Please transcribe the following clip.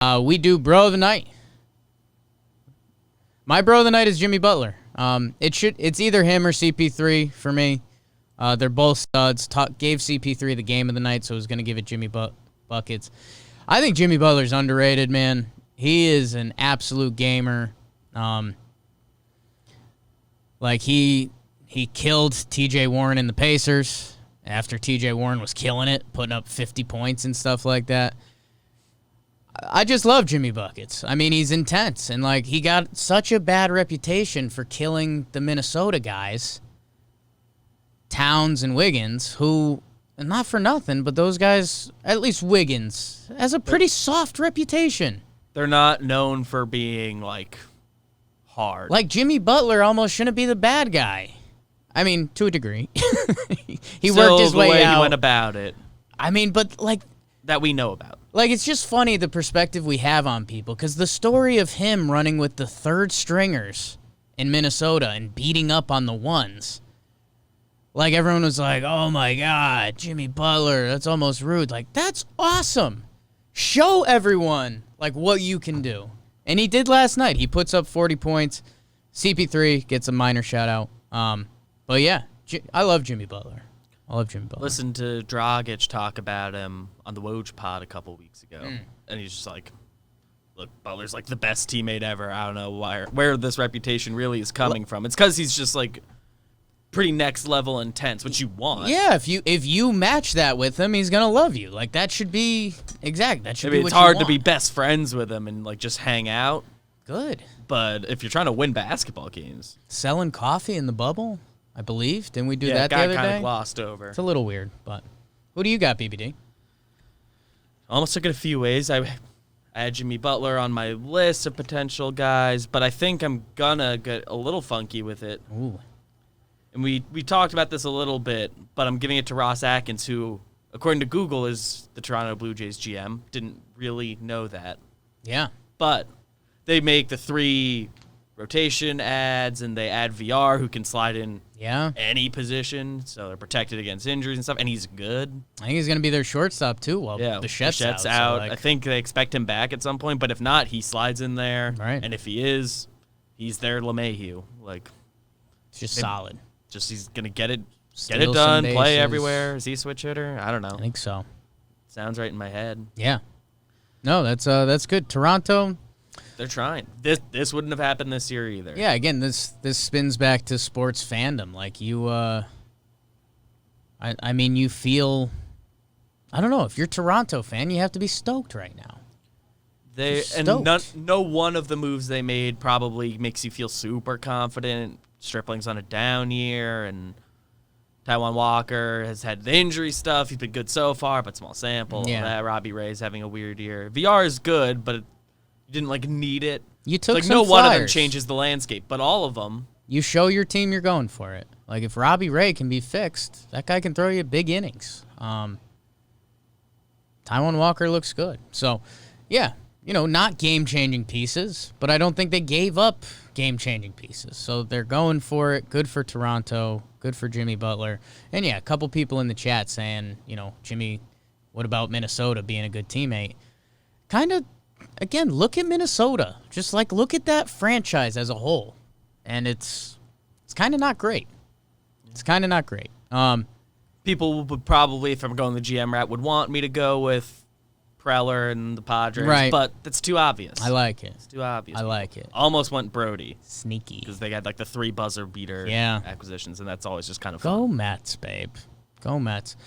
We do Bro of the Night. My Bro of the Night is Jimmy Butler. It's either him or CP3 for me. They're both studs. Gave CP3 the game of the night, so I was going to give it Jimmy Buckets. I think Jimmy Butler's underrated, man. He is an absolute gamer. He killed TJ Warren in the Pacers after TJ Warren was killing it, putting up 50 points and stuff like that. I just love Jimmy Buckets. I mean, he's intense, and he got such a bad reputation for killing the Minnesota guys, Towns and Wiggins, who, and not for nothing, but those guys, at least Wiggins, has a pretty soft reputation. They're not known for being, hard. Jimmy Butler almost shouldn't be the bad guy. I mean, to a degree. He Still, worked his way the way out. he went about it. I mean, but, that we know about. it's just funny the perspective we have on people, because the story of him running with the third stringers in Minnesota and beating up on the ones, everyone was like, oh my God, Jimmy Butler, that's almost rude. That's awesome. Show everyone, what you can do. And he did last night. He puts up 40 points. CP3 gets a minor shout-out. But yeah, I love Jimmy Butler. Listen to Dragic talk about him on the Woj pod a couple weeks ago, and he's just look, Butler's the best teammate ever. I don't know where this reputation really is coming from. It's because he's just pretty next level intense, which you want. Yeah, if you match that with him, he's gonna love you. That should be exact. That should be what it's hard you want. to be best friends with him and just hang out. Good. But if you're trying to win basketball games, selling coffee in the bubble, I believe. Didn't we do that the other day? kind of glossed over. It's a little weird, but who do you got, BBD? Almost took it a few ways. I had Jimmy Butler on my list of potential guys, but I think I'm gonna get a little funky with it. Ooh. And we talked about this a little bit, but I'm giving it to Ross Atkins, who, according to Google, is the Toronto Blue Jays GM. Didn't really know that. Yeah. But they make the 3 rotation ads, and they add VR, who can slide in any position, so they're protected against injuries and stuff, and he's good. I think he's going to be their shortstop, too, while Bichette's out. So I think they expect him back at some point, but if not, he slides in there. Right. And if he is, he's their LeMahieu. It's just solid. He's going to get it Steal done, some play bases. everywhere. Is he a switch hitter? I don't know. I think so. Sounds right in my head. Yeah. No, that's good. Toronto, they're trying. This wouldn't have happened this year either. yeah, again, this spins back to sports fandom. I mean, you feel, I don't know, if you're a Toronto fan, you have to be stoked right now. No one of the moves they made probably makes you feel super confident. Stripling's on a down year, and Taijuan Walker has had the injury stuff. He's been good so far, but small sample. Yeah. Robbie Ray's having a weird year. VR is good, but you didn't need it. You took some no flyers. One of them changes the landscape, but all of them. You show your team you're going for it. If Robbie Ray can be fixed, that guy can throw you big innings. Taijuan Walker looks good. So, yeah, not game-changing pieces, but I don't think they gave up game-changing pieces. So they're going for it. Good for Toronto. Good for Jimmy Butler. And, yeah, a couple people in the chat saying, Jimmy, what about Minnesota being a good teammate? Kind of, again, look at Minnesota. Just, look at that franchise as a whole. And it's kind of not great. It's kind of not great. People would probably, if I'm going the GM route, would want me to go with Preller and the Padres, right. But that's too obvious. I like it. It's too obvious. I like it. Almost went Brody. Sneaky. Because they had the 3 buzzer beater acquisitions, and that's always just kind of fun. Go Mets, babe. Go Mets.